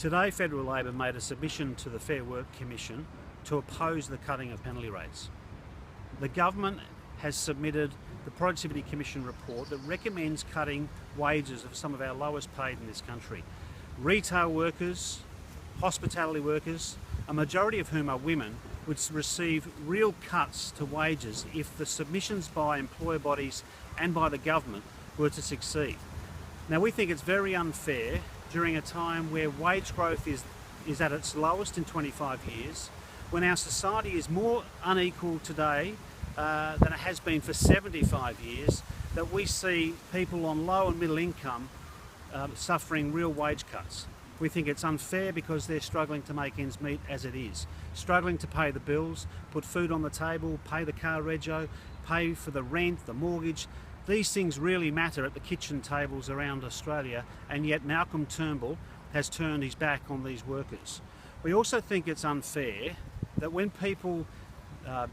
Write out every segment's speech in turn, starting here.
Today, Federal Labor made a submission to the Fair Work Commission to oppose the cutting of penalty rates. The government has submitted the Productivity Commission report that recommends cutting wages of some of our lowest paid in this country. Retail workers, hospitality workers, a majority of whom are women, would receive real cuts to wages if the submissions by employer bodies and by the government were to succeed. Now, we think it's very unfair during a time where wage growth is at its lowest in 25 years, when our society is more unequal today than it has been for 75 years, that we see people on low and middle income suffering real wage cuts. We think it's unfair because they're struggling to make ends meet as it is, struggling to pay the bills, put food on the table, pay the car rego, pay for the rent, the mortgage. These things really matter at the kitchen tables around Australia, and yet Malcolm Turnbull has turned his back on these workers. We also think it's unfair that when people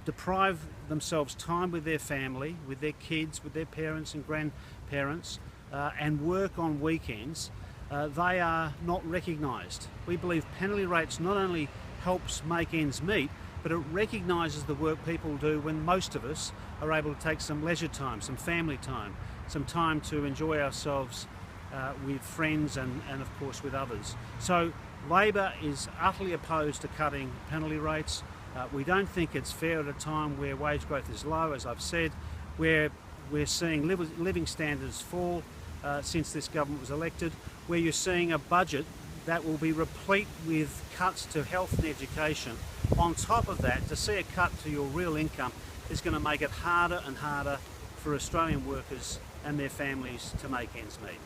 deprive themselves time with their family, with their kids, with their parents and grandparents, and work on weekends, they are not recognised. We believe penalty rates not only helps make ends meet, but it recognises the work people do when most of us are able to take some leisure time, some family time, some time to enjoy ourselves with friends and of course with others. So Labor is utterly opposed to cutting penalty rates. We don't think it's fair at a time where wage growth is low, as I've said, where we're seeing living standards fall since this government was elected, where you're seeing a budget that will be replete with cuts to health and education. On top of that, to see a cut to your real income is going to make it harder and harder for Australian workers and their families to make ends meet.